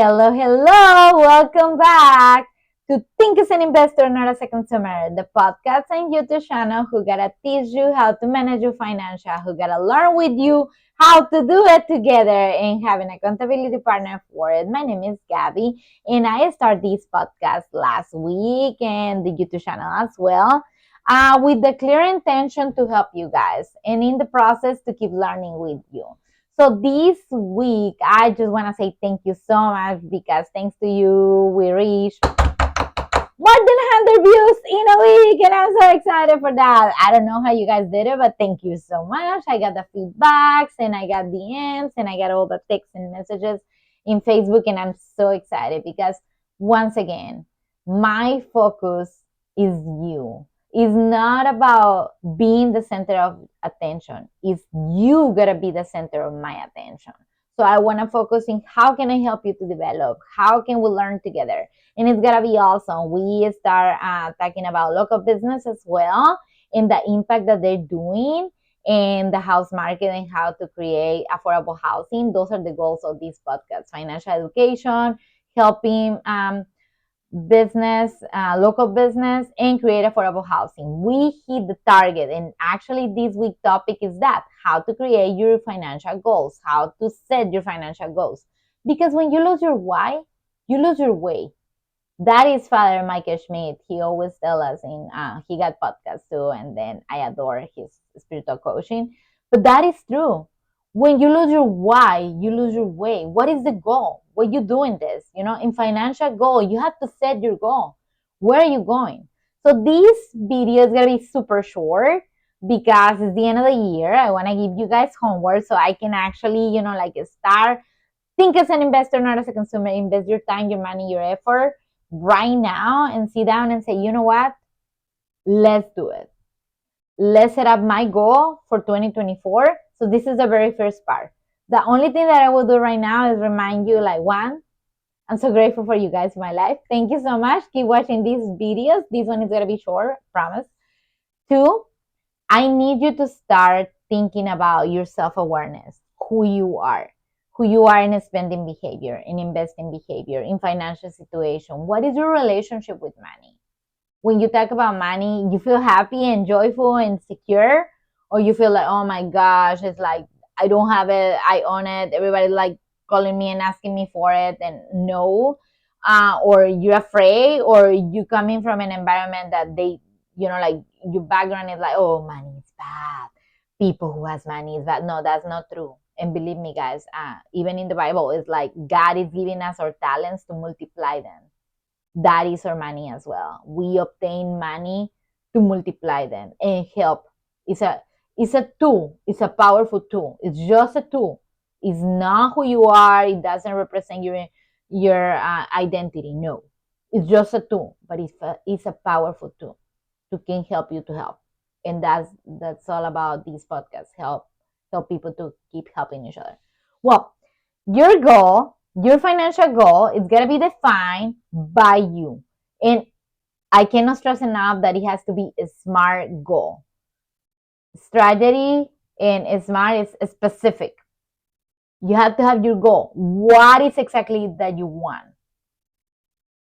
Hello, hello. Welcome back to Think as an Investor, Not as a Consumer, the podcast and YouTube channel who gotta teach you how to manage your financial, who gotta learn with you how to do it together and have an accountability partner for it. My name is Gabby, and I started this podcast last week and the YouTube channel as well. With the clear intention to help you guys and in the process to keep learning with you. So this week, I just want to say thank you so much because thanks to you, we reached more than 100 views in a week, and I'm so excited for that. I don't know how you guys did it, but thank you so much. I got the feedbacks, and I got DMs, and I got all the texts and messages in Facebook, and I'm so excited because once again, my focus is you. It's not about being the center of attention. It's you gotta be the center of my attention. So I want to focus in how can I help you to develop? How can we learn together? And it's gonna be awesome. We start talking about local business as well and the impact that they're doing in the house market and how to create affordable housing. Those are the goals of this podcast: financial education, helping business, local business, and create affordable housing. We hit the target, and actually, this week topic is that: how to create your financial goals, how to set your financial goals. Because when you lose your why, you lose your way. That is Father Michael Schmidt. He always tell us in he got podcasts too, and then I adore his spiritual coaching. But that is true. When you lose your why, you lose your way. What is the goal? What you doing this? In financial goal, you have to set your goal. Where are you going? So this video is gonna be super short because it's the end of the year. I want to give you guys homework so I can actually, start think as an investor, not as a consumer. Invest your time, your money, your effort right now and sit down and say, you know what? Let's do it. Let's set up my goal for 2024. So this is the very first part. The only thing that I will do right now is remind you, like, one, I'm so grateful for you guys in my life. Thank you so much. Keep watching these videos. This one is going to be short, promise. Two, I need you to start thinking about your self-awareness, who you are in spending behavior, in investing behavior, in financial situation. What is your relationship with money? When you talk about money, you feel happy and joyful and secure, or you feel like, oh my gosh, it's like I don't have it, I own it, everybody like calling me and asking me for it, and no, or you're afraid, or you coming from an environment that they, like your background is like, oh, money is bad, people who has money is bad. No, that's not true. And believe me, guys, even in the Bible, it's like God is giving us our talents to multiply them. That is our money as well. We obtain money to multiply them and help. It's a it's a tool. It's a powerful tool. It's just a tool. It's not who you are. It doesn't represent your identity. No, it's just a tool, but it's a powerful tool to can help you to help. And that's all about these podcasts. Help people to keep helping each other. Well, your goal, your financial goal, is gonna be defined by you. And I cannot stress enough that it has to be a smart goal. Strategy and smart is specific. You have to have your goal. What is exactly that you want?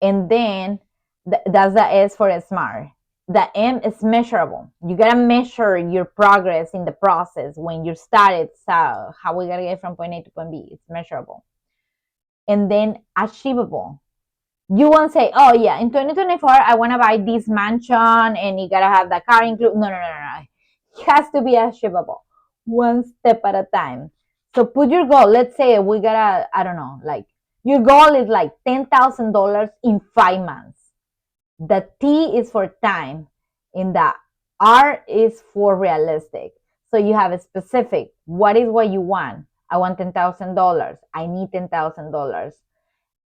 And then that's the S for smart. The M is measurable. You gotta measure your progress in the process when you started. So how we gotta get from point A to point B? It's measurable. And then achievable. You won't say, oh yeah, in 2024 I want to buy this mansion and you gotta have the car included. No. It has to be achievable, one step at a time. So put your goal. Let's say we gotta, I don't know, like your goal is like $10,000 in 5 months. The T is for time, and the R is for realistic. So you have a specific. What is what you want? I want $10,000. I need $10,000.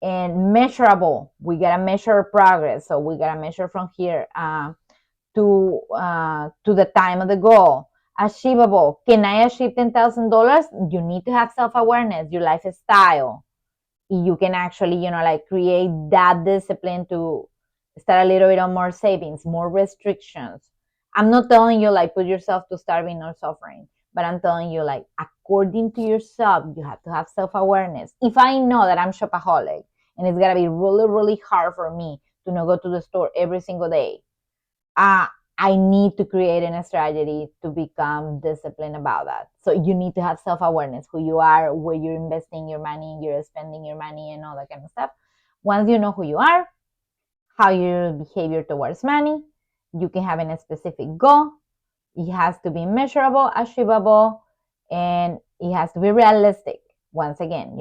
And measurable. We gotta measure progress. So we gotta measure from here to the time of the goal. Achievable. Can I achieve $10,000? You need to have self-awareness, your lifestyle. You can actually, like create that discipline to start a little bit on more savings, more restrictions. I'm not telling you like put yourself to starving or suffering, but I'm telling you like according to yourself, you have to have self-awareness. If I know that I'm shopaholic and it's gonna be really, really hard for me to not go to the store every single day. uh, I need to create a strategy to become disciplined about that. So you need to have self-awareness, who you are, where you're investing your money, you're spending your money, and all that kind of stuff. Once you know who you are, how your behavior towards money, you can have a specific goal. It has to be measurable, achievable, and it has to be realistic. Once again,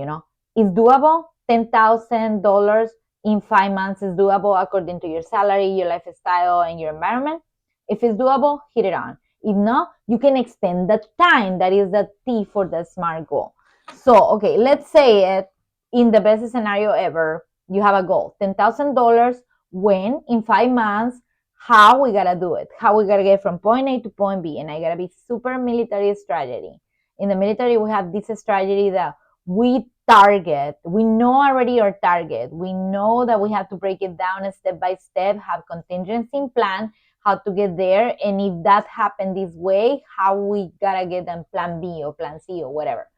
it's doable. $10,000 in 5 months is doable according to your salary, your lifestyle, and your environment. If it's doable, hit it on. If not, you can extend the time. That is the T for the SMART goal. So, okay, let's say it in the best scenario ever, you have a goal, $10,000. When in 5 months, how we gotta do it, how we gotta get from point A to point B, and I gotta be super military strategy. In the military, we have this strategy that we target. We know already our target. We know that we have to break it down step by step, have contingency plan, how to get there, and if that happened this way, how we gotta get them plan B or plan C or whatever.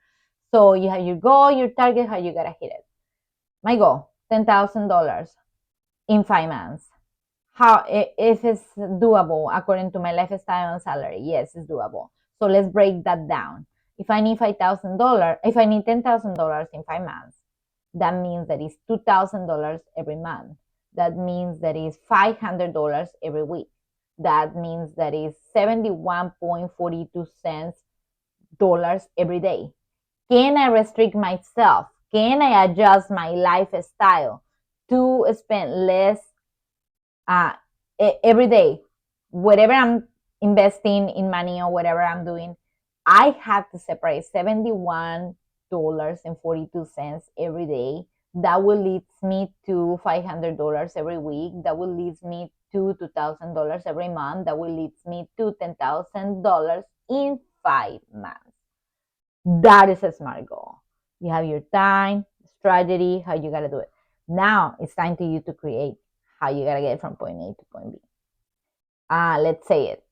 So you have your goal, your target, how you gotta hit it. My goal, $10,000 in 5 months. How, if it's doable according to my lifestyle and salary? Yes, it's doable. So let's break that down. If I need $5,000, if I need $10,000 in 5 months, that means that it's $2,000 every month. That means that is $500 every week. That means that is 71.42 cents dollars every day. Can I restrict myself? Can I adjust my lifestyle to spend less uh, every day? Whatever I'm investing in money or whatever I'm doing, I have to separate $71.42 every day. That will lead me to $500 every week. That will lead me to $2,000 every month. That will lead me to $10,000 in 5 months. That is a SMART goal. You have your time, strategy, how you gotta do it. Now it's time to you to create how you gotta get from point A to point B. Let's say it.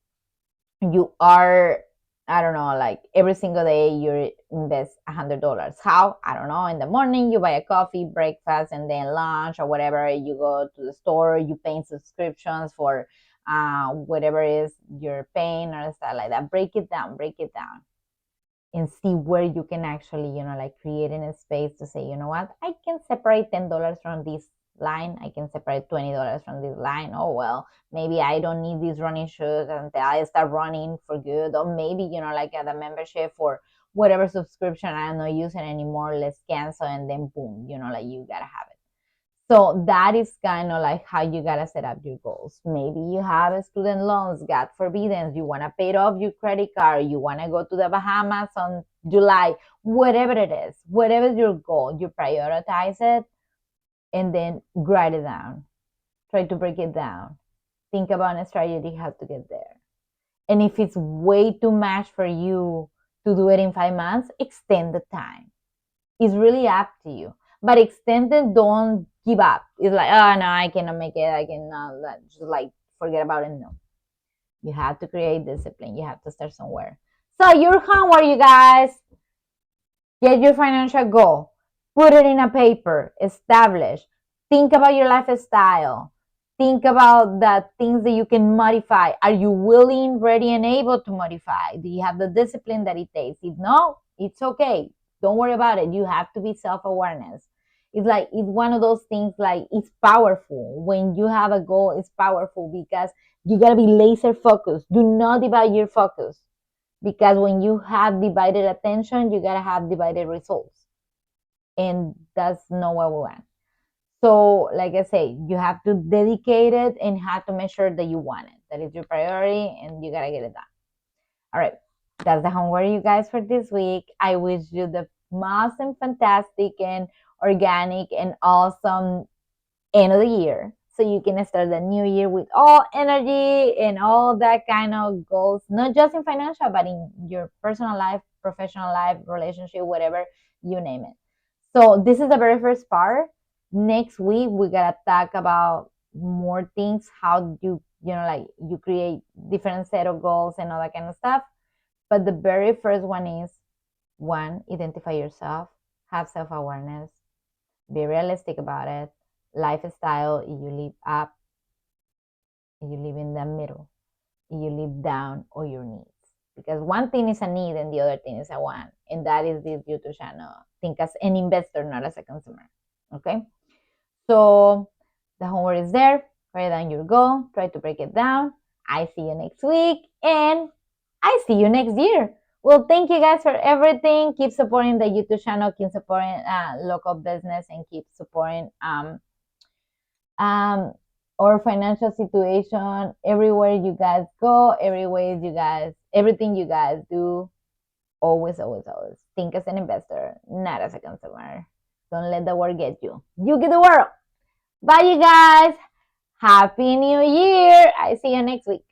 You are, I don't know, like every single day you invest $100. How? I don't know. In the morning you buy a coffee, breakfast, and then lunch or whatever. You go to the store, you pay subscriptions for whatever is you're paying or stuff like that. Break it down. And see where you can actually, like creating a space to say, you know what, I can separate $10 from this line. I can separate $20 from this line. Oh, well, maybe I don't need these running shoes until I start running for good. Or maybe, like the membership for whatever subscription I'm not using anymore, let's cancel, and then boom, like you gotta have it. So that is kind of like how you gotta set up your goals. Maybe you have student loans, God forbid, you wanna pay off your credit card, you wanna go to the Bahamas on July, whatever it is, whatever is your goal, you prioritize it and then write it down. Try to break it down. Think about a strategy how to get there. And if it's way too much for you to do it in 5 months, extend the time. It's really up to you. But extend it, don't give up. It's like, oh no, I cannot make it. I cannot, just like forget about it. No. You have to create discipline. You have to start somewhere. So your homework, you guys, get your financial goal, put it in a paper, establish, think about your lifestyle, think about the things that you can modify. Are you willing, ready, and able to modify? Do you have the discipline that it takes? If no, it's okay. Don't worry about it. You have to be self-awareness. It's one of those things, like it's powerful. When you have a goal, it's powerful because you gotta be laser focused. Do not divide your focus, because when you have divided attention, you gotta have divided results, and that's not what we want. So, like I say, you have to dedicate it and have to make sure that you want it. That is your priority, and you gotta get it done. All right, that's the homework, you guys, for this week. I wish you the most and fantastic and organic and awesome end of the year, so you can start the new year with all energy and all that kind of goals, not just in financial, but in your personal life, professional life, relationship, whatever, you name it. So this is the very first part. Next week we gotta talk about more things, how like you create different set of goals and all that kind of stuff. But the very first one is, one, identify yourself, have self-awareness. Be realistic about it. Lifestyle, you live up, you live in the middle, you live down all your needs. Because one thing is a need and the other thing is a want. And that is this YouTube channel. Think as an investor, not as a consumer. Okay? So the homework is there. Write down your goal. Try to break it down. I see you next week. And I see you next year. Well, thank you guys for everything. Keep supporting the YouTube channel. Keep supporting local business and keep supporting um, our financial situation everywhere you guys go, everywhere you guys, everything you guys do. Always, always, always think as an investor, not as a consumer. Don't let the world get you. You get the world. Bye, you guys. Happy New Year. I see you next week.